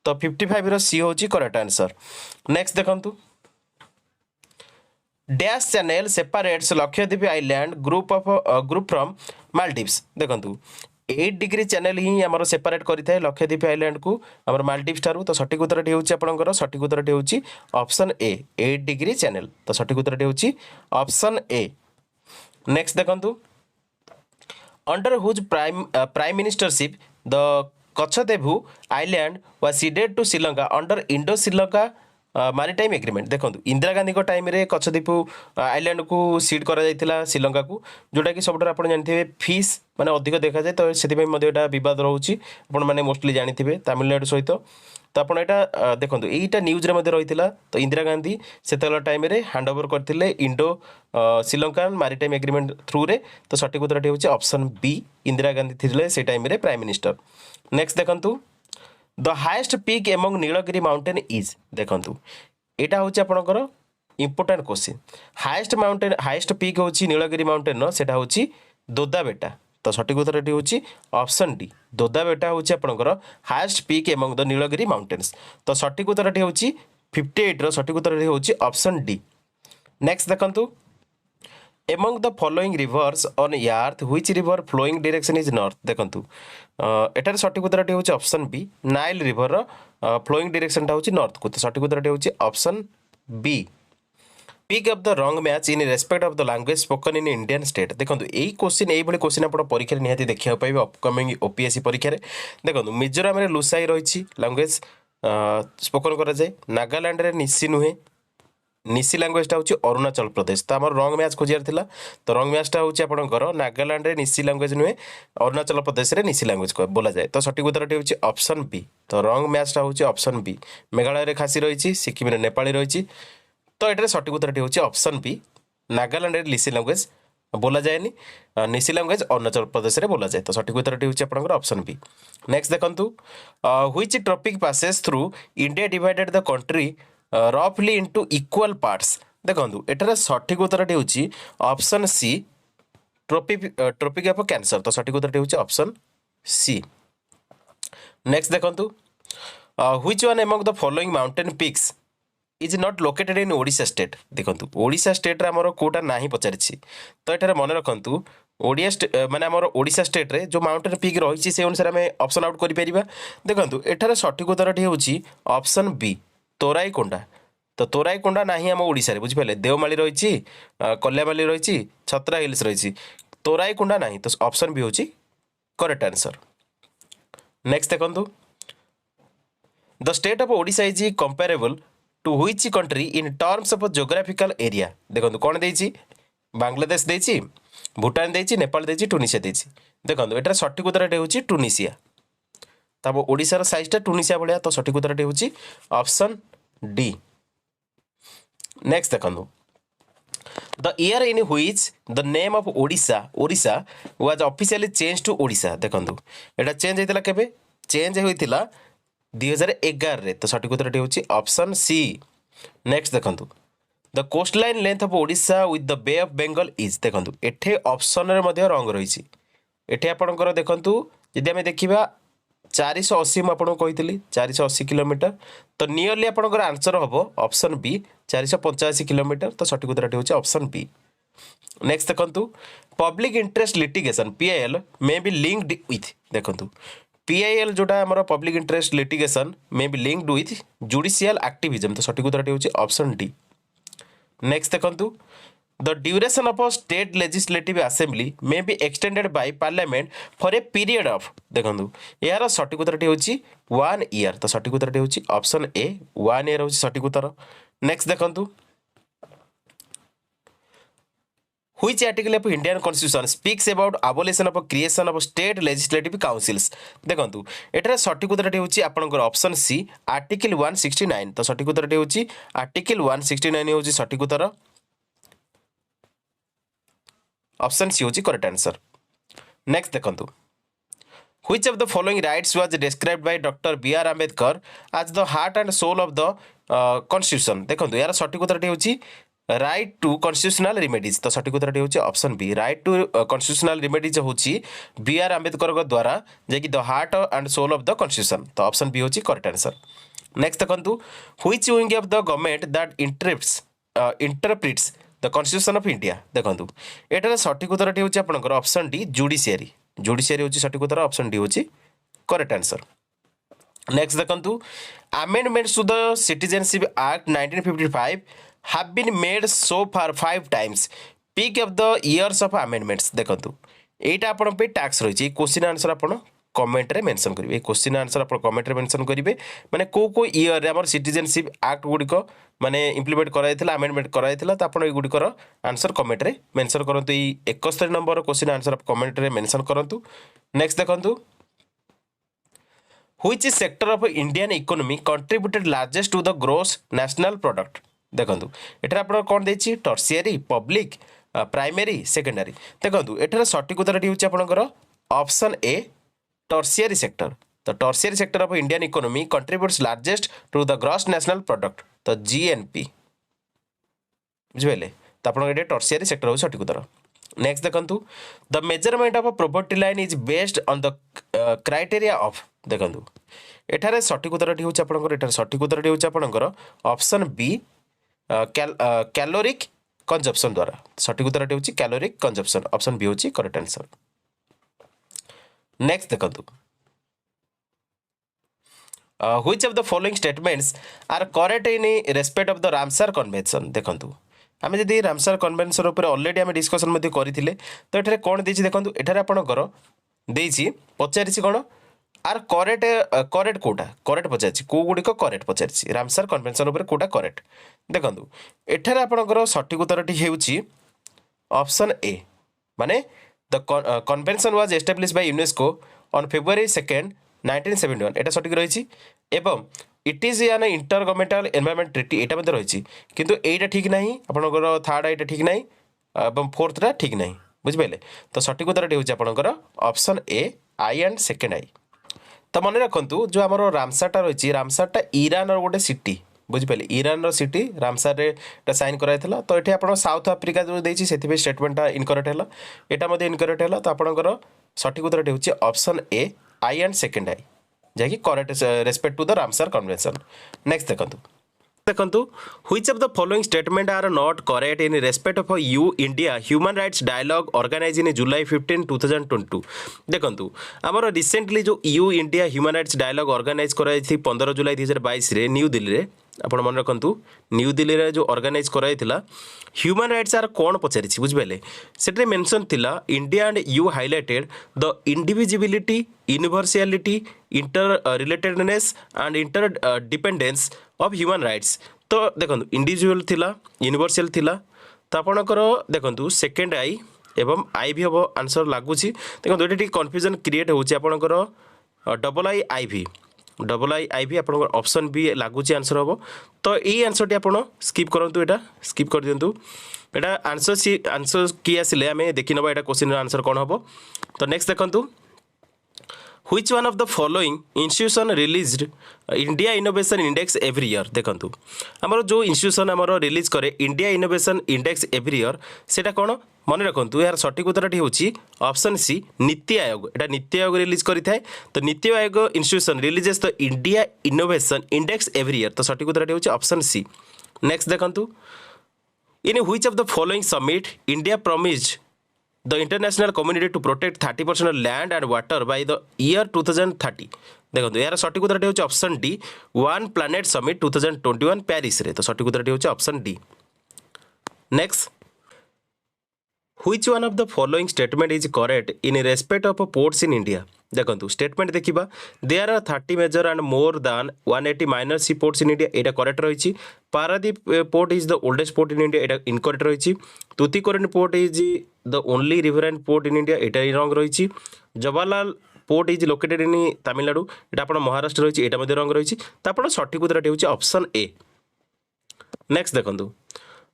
तो 55 रो सी होछि करेक्ट आंसर। नेक्स्ट देखंतु dash channel separates Lakshadweep island group from Maldives. देखंतु 8 डिग्री चैनल ही आमर सेपरेट करिथाय लक्षद्वीप आइलैंड को आमर मालदीव्स ठारू। तो सठिक उत्तर होछि आपनकर सठिक उत्तर होछि ऑप्शन ए 8 डिग्री चैनल। तो सठिक उत्तर होछि ऑप्शन ए। नेक्स्ट देखंतु under whose prime ministership the Kachchatheevu island was ceded to Sri Lanka under Indo Sri Lanka maritime agreement देखो इंदिरा गांधी टाइम रे कच्छद्वीप आइलैंड को सीड करा जायतिला श्रीलंका को जोटा कि सब आप जानते फिश माने अधिक देखा जाए तो से बद रोचे आपण मैंने मोस्टली जानते तमिलनाडु सहित तो आप देखो यहीटा न्यूज रे रही तो इंदिरा गांधी से टाइम रे हैंड ओवर करते Indo Sri Lanka maritime agreement through रे तो सठिक उत्तर होची ऑप्शन बी इंदिरा गांधी थिले से टाइम रे प्राइम मिनिस्टर। नेक्स्ट देखंतु the highest peak among Nilgiri mountain is देखंतु एटा होची आपनकर इंपोर्टेंट क्वेश्चन हाएस्ट पीक होची नीलगिरी माउंटेन नो सेटा होची दोदाबेटा तो सठिक उत्तर होची ऑप्शन डी दोदाबेटा होची आपनकर highest peak among the Nilgiri mountains तो सठिक उत्तर होची 58 रो सठिक उत्तर होची ऑप्शन डी। नेक्स्ट देखंतु among the following rivers on earth which river flowing direction is north देखंतु एटार सठिक उत्तर होची option B Nile river flowing direction टा होची नॉर्थ को तो सठिक उत्तर होची option B. Pick up the रंग match in respect of the language spoken in Indian state देखो यही क्वेश्चन यही क्वेश्चन आप परीक्षा निहाती देखा पाइबे अपकमिंग ओपीएससी परीक्षा देखो मिजोराम रे लुसाई रही लैंग्वेज स्पोकन करा जाए नागालैंड रे निसी नुहे निसी लैंग्वेजटा हूँ अरुणाचल प्रदेश तो आम रंग मैच खोजार था तो रंग मैचटा हूँ आपंकर नागालैंड रे निसी लैंग्वेज नुहे अरुणाचल प्रदेश रे निसी लैंग्वेज बोला जाए तो सठिक उत्तर होची ऑप्शन बी तो रंग मैचटा हूँ ऑप्शन बी। मेघालय रे खासी रही सिक्किम रे नेपाली रही तो ये सठिक उत्तर होची ऑप्शन बी नागालैंड रे निसी लैंग्वेज बोला जाए निसी लैंग्वेज अरुणाचल प्रदेश रे बोला जाए तो सठिक उत्तर होची आपंकर ऑप्शन बी। नेक्स्ट देखंतु which tropic passes through India divided the country रफली इनटू इक्वल पार्ट्स देखो एटार सठिक उत्तर होची option C tropic of cancer तो सठिक उत्तर होची ऑप्शन सी। नेक्स्ट देखंतु which one among the following mountain peaks is not located in Odisha state देखंतु ओडिशा स्टेट रे हमर कोटा नाही पचारिछि तो एटार मन रखंतु ओडिया माने हमर ओडिशा स्टेट रे जो माउंटेन पिक रही से अनुसार आम ऑप्शन आउट करि परिबा देखंतु एटार सठिक उत्तर होची ऑप्शन बी तोराईकोंडा तो तोराईकोंडा नाही आम ओडिशा रे बुझिपाले देवमाली रही कल्यामाली रही छत्रा हिल्स रही तोराईकोंडा नाही तो ऑप्शन बी होची करेक्ट आंसर। नेक्स्ट देखंतु the state of Odisha is comparable to which country in terms of geographical area देखंतु कोन देछि बांग्लादेश देछि भूटान देछि नेपाल देछि टुनिसिया देछि देखंतु एटा सठिक उत्तर होची टुनिसिया तब ओडिशार साइजटा टुनिसिया भलिया तो सठिक उत्तर होची ऑप्शन डी। नेक्स्ट देखंतु the year in which the name of Odisha was officially change to Odisha देखंतु एटा चेंज हेतिला केबे चेंज होइतिला 2011 रे तो सठिक उत्तर होची ऑप्शन सी। नेक्स्ट देखंतु the coast line length of Odisha with the bay of Bengal is देखंतु एठे ऑप्शन रे मध्ये रंग रहिछि एठे आपनकर देखंतु यदि हमें देखिबा 480 मुझे कही 480 किलोमीटर तो नियरली आपंकर आंसर हम ऑप्शन बी 485 किलोमीटर तो सठिक उत्तर होची ऑप्शन बी। नेक्स्ट देखंतु public interest litigation PIL may be linked with देखंतु पीआईएल जोटा हमर public interest litigation may be linked with judicial activism तो सठिक उत्तर होची ऑप्शन डी। नेक्स्ट देखंतु the duration of state legislative assembly may be extended by parliament for a period of देखंतु यार सठिक उत्तर होची 1 ईयर तो सठिक उत्तर होची ऑप्शन ए 1 ईयर होची सठिक उत्तर। नेक्स्ट देखंतु which article of Indian constitution speaks about abolition of creation of state legislative councils देखंतु एटार सठिक उत्तर होची आपनकर ऑप्शन सी आर्टिकल 169 तो सठिक उत्तर होची आर्टिकल 169 होची सठिक उत्तर ऑप्शन सी होची करेक्ट आंसर। नेक्स्ट देखंतु which of the following rights was described by doctor B R Ambedkar as the heart and soul of the constitution देखंतु यार सठिक उत्तर होची राइट टू कॉन्स्टिट्यूशनल रेमेडीज तो सठिक उत्तर होची option B right to constitutional remedies होची बी आर आंबेडकर द्वारा जे कि the heart and soul of the constitution तो ऑप्शन बी होची करेक्ट आंसर। नेक्स्ट देखंतु which wing of the government that interprets the constitution of India देखंतु एटार सठिक उत्तर होची आपनकर ऑप्शन डी जुडिशियरी होची सठिक उत्तर ऑप्शन डी होची करेक्ट आंसर। नेक्स्ट देखंतु amendments to the citizenship act 1955 have been made so far 5 times pick of the years of amendments देखंतु एटा आपण पे टैक्स रही क्वेश्चन आंसर आपण कमेंट रे मेंशन करेंगे क्वेश्चन आंसर आप कमेंट रे मेंशन करेंगे माने को ईयर रे हमर सिटीजनशिप एक्ट गुडिक माने इंप्लीमेंट कराइथिला अमेंडमेंट कराइथिला तो आपण ए गुडिकर आंसर कमेंट रे मेंशन करंतु ई 71 नंबर क्वेश्चन आंसर आप कमेंट रे मेंशन करंतु नेक्स्ट देखंतु which sector of Indian economy contributed largest to the gross national product देखंतु एठरा आपण कोन देछि टर्शियरी पब्लिक प्राइमरी सेकेंडरी देखंतु एठरा सटीक उत्तर होछि आपनकर ऑप्शन ए टर्शियरी सेक्टर तो tertiary sector of Indian economy contributes largest to the gross national product तो जीएनपी बुझिले तो आपन एटे टर्शियरी सेक्टर हो सटीक उत्तर नेक्स्ट देखंतु the measurement of poverty line is based on the criteria of देखंतु एठारे सटीक उत्तर होछि आपनकर एठारे सटीक उत्तर होछि आपनकर ऑप्शन बी कैलोरिक कंजप्शन द्वारा सटीक उत्तर होछि कैलोरिक कंजप्शन ऑप्शन बी होछि करेक्ट आंसर नेक्स्ट देखंतु which of the following statements are correct in respect of the Ramsar convention देखंतु आमे जदि रामसर कन्वेंशन ऊपर ऑलरेडी आमे डिस्कशन मध्ये करिथिले तो एठारे कोन देछि देखंतु एठारे आपनकर देछि पचारिछि कोन आर करेक्ट करेक्ट कोटा करेक्ट पचारिछि को गुडी को करेक्ट पचारिछि रामसर कन्वेंशन ऊपर कोटा करेक्ट देखंतु एठारे आपनकर सटीक उत्तरटी हेउछि ऑप्शन ए माने The convention was established by UNESCO on February 2nd, 1971 एटा सटीक रही एवं it is an intergovernmental environment treaty एटा मध्ये रही किंतु एटा ठीक नहीं आपनकर थर्ड एटा ठीक नहीं एवं फोर्थटा ठीक नहीं बुझिपाइले तो सटीक उत्तरटी होछि आपनकर option A I and second I तो मन रखंतु जो हमरो रामसरटा रही रामसरटा ईरान रो गोटे सिटी बुझिपारे ईरान सिटी रामसर रे साइन कराइला तो ये आप साउथ आफ्रिका जो देती से स्टेटमेंटा इनकरेक्ट है यहाँ इनकरेक्ट है तो आपंकर सठिक उत्तर होची option A I and second I जहाँकि correct respect to the Ramsar convention next देखंतु which of the following statement are not correct in respect of EU India human rights dialogue organise in July 15 2022 देखंतु हमर recently जो EU India human rights dialogue organise कराई 15 जुलाई 2022 रे new Delhi रे आपण मन रखंतु new Delhi रे जो ऑर्गेनाइज कराइथिला ह्यूमन राइट्स आर कोन पचारिछि बुझबेले सेटे मेंशन थिला India and EU highlighted the indivisibility universality interrelatedness and interdependence of human rights तो देखंतु इंडिविजुअल थिला यूनिवर्सल थिला तो आपणकर देखंतु सेकेंड आई एवं आई भी हम आंसर लगुच देखो ये कन्फ्यूजन क्रिएट होची आपणकर डबल आई भी आप ऑप्शन बी लगुच आंसर हम तो ये आंसर टी आप स्किप करंतु एटा स्किप कर दियंतु एटा आंसर की आसिले आमे देखि नबा एटा क्वेश्चन आंसर कोन हबो तो नेक्स्ट देखंतु Which one of the following institution released India Innovation Index every year देखंतु हमर जो इंस्टीट्यूशन हमर रिलीज करे India innovation index every year सेटा कोन मन रखंतु यार सटीक उत्तरटी होची ऑप्शन सी नीति आयोग एटा नीति आयोग रिलीज करिथाय तो NITI Aayog institution releases the India innovation index every year तो सटीक उत्तरटी होची ऑप्शन सी नेक्स्ट देखंतु in which of the following summit India promised the international community to protect 30% of land and water by the year 2030 देखो यार सटीक उत्तर होची option D one planet summit 2021 Paris रे तो सटीक उत्तर होची option D next which one of the following statement is correct in respect of ports in India देखो स्टेटमेंट देखा there are 30 major and more than 180 minor sea ports in India एटा correct रही Paradip port is the oldest port in India एटा incorrect रही Tuticorin port is the only riverine port in India एटा रंग रही Jawaharlal port is located in Tamil Nadu एटा आपण महाराष्ट्र रही एटा रंग रही तो आप सठिक उत्तर होची ऑप्शन ए नेक्स्ट देखो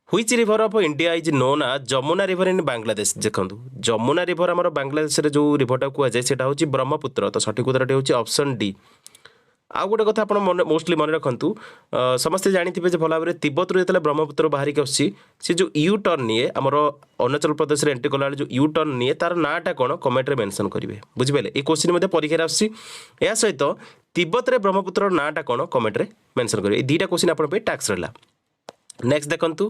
which river of India is known आज जमुना रिवर इन बांग्लादेश देखो जमुना रिवर आम बांग्लादेश जो रिवरटा कहुए से ब्रह्मपुत्र तो सठिक उत्तर होची ऑप्शन डी आउ गोटे कथा आप मोस्टली मन रखु समस्ते जानी भल भाव तिब्बत जो ब्रह्मपुत्र बाहर की आसी जो यू टर्न निए आमर अरुणाचल प्रदेश में एंट्री कला जो यू टर्न निए तार नाटा कौन कमेंट मेंशन करेंगे बुझिपारे ये क्वेश्चन परीक्षा आसा सहित तिब्बत में ब्रह्मपुत्र नाटा कौन कमेंट मेंशन करेंगे दुईटा क्वेश्चन आप टैक्स रहा नेक्स्ट देखंतु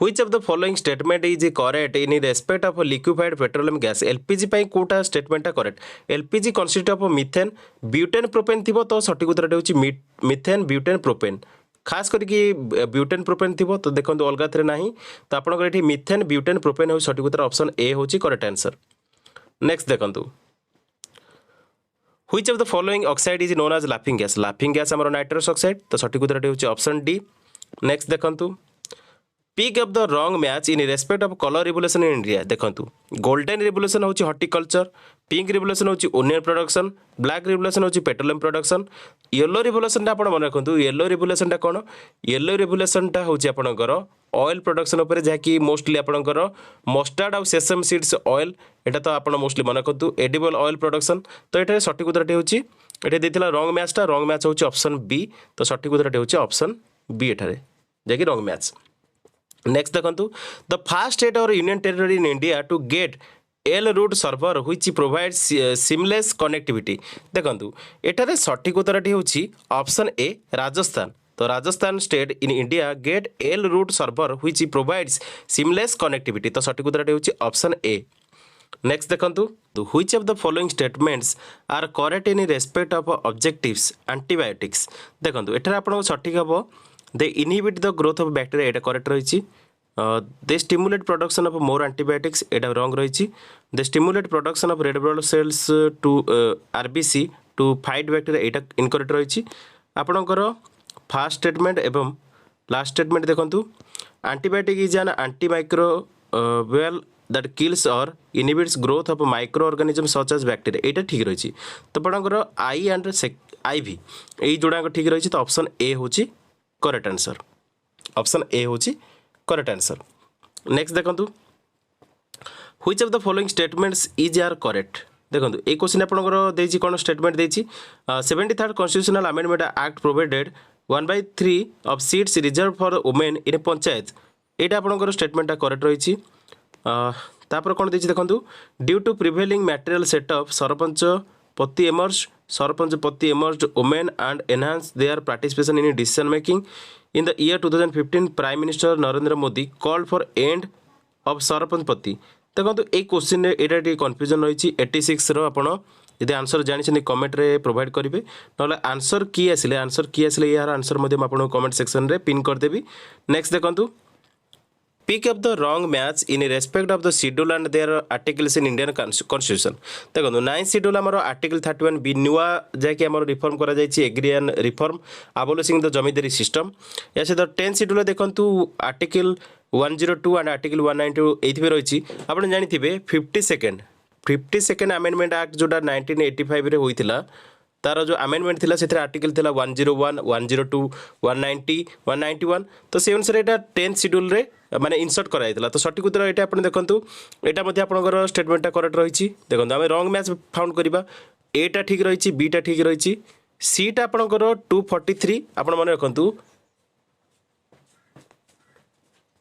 which of the following statement is correct in respect of liquefied petroleum gas LPG पई कोटा स्टेटमेंटा correct LPG consist of methane butane propane थिबो तो सटीक उत्तर होची मिथेन ब्यूटेन प्रोपेन खास करके ब्यूटेन प्रोपेन थिबो तो देखंतु अलगा थरे नाही तो आपनकर एठी मिथेन ब्यूटेन प्रोपेन हो सटीक उत्तर ऑप्शन ए होची करेक्ट आंसर नेक्स्ट देखंतु Which of the following oxide is known as laughing gas? Laughing gas आमर नाइट्रस ऑक्साइड तो सठिक उत्तर होची ऑप्शन डी। नेक्स्ट देखंतु pick up the wrong match in respect of colour revolution in India. देखंतु golden revolution होची horticulture, pink revolution होची onion production, black revolution होची पेट्रोलियम प्रोडक्शन, येलो रिवोल्यूशन आपण मन रखंतु येलो रिवोल्यूशन टा कोन? येलो रिवोल्यूशन टा होची आपणकर ऑयल प्रोडक्शन ऊपर जहाँकि मोस्टली आपणकर मस्टार्ड और सेसम सीड्स ऑयल एटा तो आपण मोस्टली मन रखंतु एडिबल ऑयल प्रोडक्शन। तो एटा सठिक उत्तर होची एटा देथिला रॉन्ग मैच टा, रॉन्ग मैच होची ऑप्शन बी। तो सठिक उत्तर होची ऑप्शन बी एठारे जहाँकि रॉन्ग मैच। नेक्स्ट देखंतु द फास्ट स्टेट और union territory in India to get L root server which provides seamless connectivity. देखंतु एठारे सठिक उत्तर होची ऑप्शन ए राजस्थान। तो Rajasthan state in India get L root server which provides seamless connectivity. तो सठिक उत्तर होची ऑप्शन ए। नेक्स्ट देखंतु which of the following statements are correct in respect of objectives antibiotics. देखंतु एठारे आपन सठिक हबो they inhibit the growth of bacteria एटा करेक्ट रही। They stimulate production of more antibiotics एटा रॉन्ग रही। They stimulate production of red blood cells to RBC to fight bacteria एटा इनकरेक्ट रही। आपणकर फास्ट स्टेटमेंट एवं लास्ट स्टेटमेंट देखंतु antibiotic is an antimicrobial that kills or inhibits growth of micro organism such as bacteria एटा ठीक रही। तो आपणकर आई and ivy एई जोड़ाक ठीक रही। तो ऑप्शन ए होची करेक्ट आंसर, ऑप्शन ए होची करेक्ट आंसर। नेक्स्ट देखंतु which of the following statements is are correct. देखंतु ए क्वेश्चन आपनकर देछि कोन स्टेटमेंट देछि 73rd constitutional amendment act provided 1/3 of seats reserve for women in panchayat एटा आपनकर स्टेटमेंट करेक्ट रही। तापर कोन देछि देखंतु due to prevailing material setup sarpanch pati emerged women and enhanced their participation in decision making. In the year 2015, Prime Minister Narendra Modi called for end of sarpanch पति। देखो ये क्वेश्चन ये कन्फ्यूजन रही 86 आपण यदि आंसर जानी कमेंट रे प्रोवाइड करेंगे ना आंसर की आसले यार आंसर आपको कमेंट सेक्शन रे पिन करदेवी। नेक्स्ट देखो pick up the wrong match in respect of the schedule and their articles in Indian constitution. देखो 9th शेड्यूल आमर आर्टिकल 31 बी नुआ जैकि आमर रिफॉर्म करा जायछि agrarian reform abolishing the zamindari system. या सहित 10th शेड्यूल देखंतु आर्टिकल 102 एंड आर्टिकल 192 एथि रही। आपण जानिथिबे 52nd अमेंडमेंट एक्ट जोटा 1985 रे होइतिला तार जो अमेंडमेंट थिला से आर्टिकल थिला 101 102 190 191। तो से अनुसार एटा 10th शेड्यूल रे माने इंसर्ट करा जायतिला। तो सठिक उत्तर एटा आपण देखंतु एटा मध्ये आपनकर स्टेटमेंटटा करेक्ट रही। देखंतु आमे रॉन्ग मैच फाउंड करबा एटा ठीक रही बी टा ठीक रही सी टा आपनकर 243 आपण माने रखंतु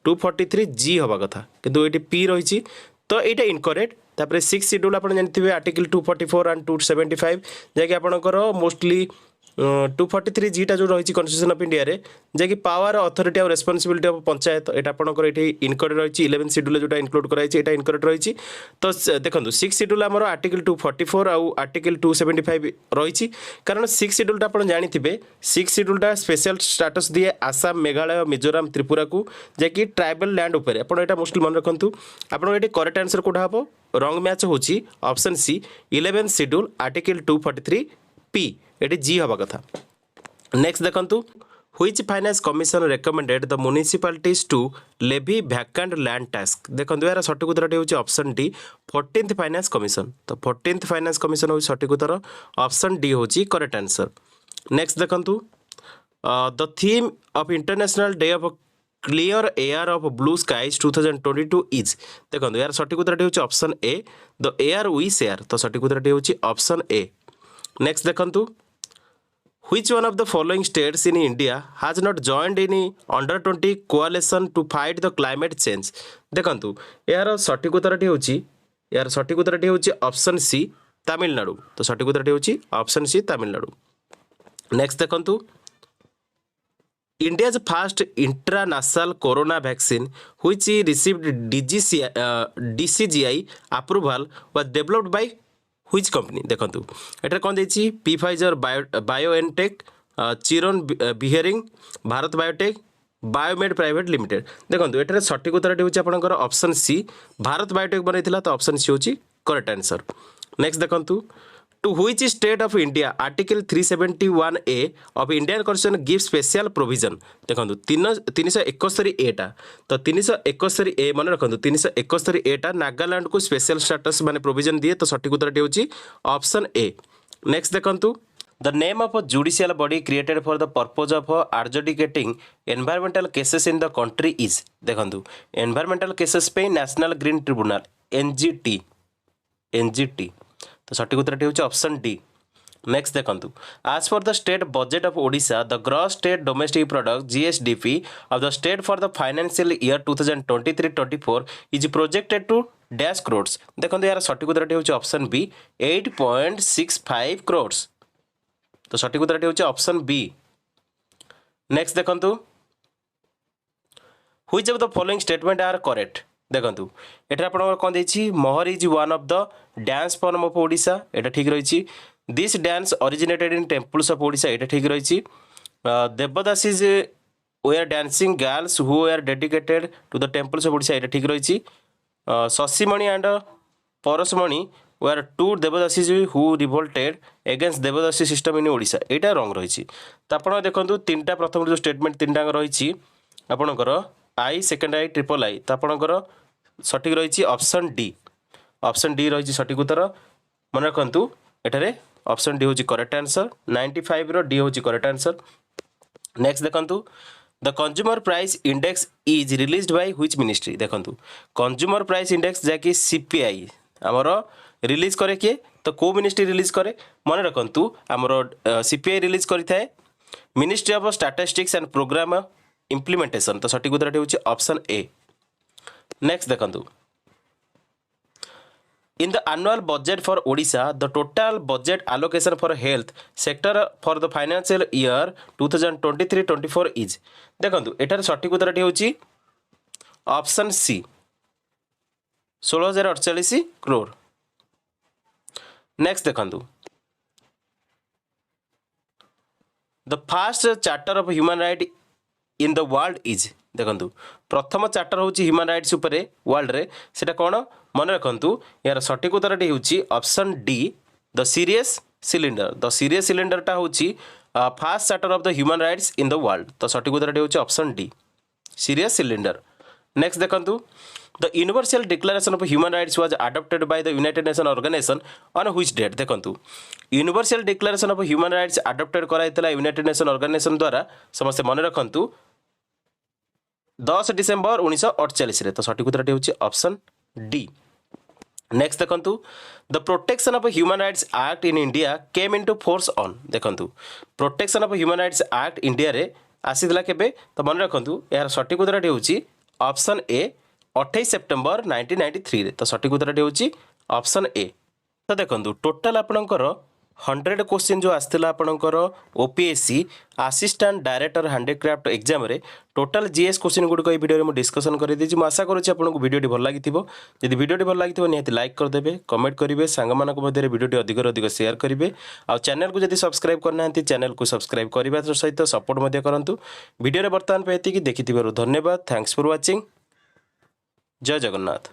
243 जी हवा कथा किंतु एटी पी रही। तो एटा इनकरेक्ट। तापर 6th शेड्यूल आपण जानथिबे आर्टिकल 244 एंड 275 जैकि आपनकर मोस्टली 243 जीटा जो रही कॉन्स्टिट्यूशन ऑफ इंडिया रे जैकि पावर अथॉरिटी और रेस्पॉन्सिबिलिटी ऑफ पंचायत एटा आपनकर एठी इनकरेक्ट रही। 11th शेड्यूल जोटा इंक्लूड कराई एटा इनकरेक्ट रही। तो देखंतु 6th शेड्यूल हमर आर्टिकल 244 और आर्टिकल 275 रही। कारण 6th शेड्यूल टा आपण जानिथिबे 6th शेड्यूल टा स्पेशल स्टेटस दिए आसाम मेघालय मिजोराम त्रिपुरा को जैकि ट्राइबल लैंड ऊपर आपण एटा मोस्टली मन रखंतु। आपण एठी करेक्ट आंसर कोठा हबो रॉन्ग मैच होची option C 11th schedule article 243 P एटी जी हवा कथा। नेक्स्ट देखंतु which finance commission recommended the municipalities to levy vacant land tax. देखंतु यार सठिक उत्तर होची option D 14th finance commission. तो 14th फाइनेंस कमिशन होची सठिक उत्तर ऑप्शन डी होची करेक्ट आंसर। नेक्स्ट देखंतु the theme of international day of clear air of blue skies 2022 is. देखंतु यार सठिक उत्तर होची option A the air we share. तो सठिक उत्तर होची ऑप्शन ए। नेक्स्ट देखंतु Which one of the following states in India has not joined in under 20 coalition to fight the climate change? देखंतु यार सठिक उत्तर होची ऑप्शन सी तमिलनाडु। तो सठिक उत्तर होची ऑप्शन सी तमिलनाडु। नेक्स्ट देखंतु India's first international corona vaccine which received DCGI approval was developed by which company? देखंतु एटा कोन देछि P Pfizer BioNTech Chiron Behring Bharat Biotech Biomed private limited. देखंतु एटा सठिक उत्तर होछि आपनकर ऑप्शन सी भारत बायोटेक बनैतिला। तो ऑप्शन सी होछि करेक्ट आंसर। नेक्स्ट देखंतु to which state of India article 371A of Indian constitution give special provision देखो 371 टा तो 371 मन रखु 371 टा नागालैंड को स्पेशल स्टेटस माने प्रोविजन दिए तो सठिक उत्तर होची ऑप्शन ए। नेक्स्ट देखंतु the name of a judicial body created for the purpose of adjudicating environmental cases in the country is देखंतु एनवायरमेंटल केसेस पे नेशनल ग्रीन ट्रिब्यूनल एनजीटी तो सठिक उत्तर होची ऑप्शन डी। नेक्स्ट देखंतु as for the state budget of Odisha the gross state domestic product GSDP of the state for the financial year 2023-24 is projected to dash crores देखंतु यार सठिक उत्तर होची ऑप्शन बी 8.65 क्रोड्स तो सठिक उत्तर होची ऑप्शन बी। नेक्स्ट देखंतु which of the following statement are correct देखंतु एटा आपण कोन देछि Mahari is one of the dance form of Odisha एटा ठीक रहिछि this dance originated in temples of Odisha एटा ठीक रहिछि devadas is were dancing girls who are dedicated to the temples of Odisha एटा ठीक रहिछि Shashimani and Parasmani were two devadasis who revolted against devadasi system in Odisha एटा रंग रही तो आप देखो तीनटा प्रथम जो स्टेटमेंट तीन टाक रही आपणकर आई सेकेंड आई ट्रिपल आई तो आपणकर सठिक रही ऑप्शन डी रही सठिक उत्तर मन रखु एठारे ऑप्शन डी हूँ करेक्ट आंसर 95 रो डी हूँ करेक्ट आंसर। नेक्स्ट देखंतु the consumer price index is released by which ministry देखंतु कंज्यूमर प्राइस इंडेक्स जैकि सीपीआई आमर रिलीज करे किए तो को मिनिस्ट्री रिलीज करे मन रखु आमर सीपीआई रिलीज करें ministry of statistics and programme implementation तो सठिक उत्तर होची ऑप्शन ए। नेक्स्ट देखंतु in the annual budget for Odisha the total budget allocation for health sector for the financial year 2023-24 is देखंतु एटार सठिक उत्तर होची ऑप्शन सी 16,048 करोड़। नेक्स्ट देखंतु the first charter of human right in the world is देखंतु प्रथम charter होची human rights उपरे वर्ल्ड रे सेटा कोन मन रखंतु यार सठिक उत्तर होची option D the Cyrus Cylinder टा होची first charter of the human rights in the world तो सठिक उत्तर होची option D Cyrus Cylinder. Next देखंतु the Universal declaration of human Rights was adopted by the United Nation Organisation on which date देखंतु Universal declaration of human Rights adopted कराइतला United Nation Organisation द्वारा समस्त मन रखंतु 10 डिसेंबर 1948 रे तो सठिक उत्तर होची ऑप्शन डी। नेक्स्ट देखंतु the Protection of human Rights Act in India came into force on देखंतु Protection of human Rights Act India रे आसीला केबे तो मन रखंतु यार सठिक उत्तर होची ऑप्शन ए 28 सेप्टेम्बर 1993 रे तो सठिक उत्तर होची ऑप्शन ए। तो देखंतु टोटल आपणकर 100 क्वेश्चन जो आसला आपणकर OPSC assistant director handicraft exam रे टोटल जीएस क्वेश्चन गुड को वीडियो में डिस्कशन कर दी मैं आशा करुँच आपको वीडियो भल लगी जब वीडियो भल लगी निहाती लाइक करदे कमेंट करेंगे सांग मध्य वीडियो अधिक शेयर करेंगे आ चैनल को जब सब्सक्राइब करना चैनल को सब्सक्राइब करने सहित सपोर्ट करूँ वीडियो बर्तमान पे देखि धन्यवाद थैंक्स फॉर वाचिंग जय जगन्नाथ।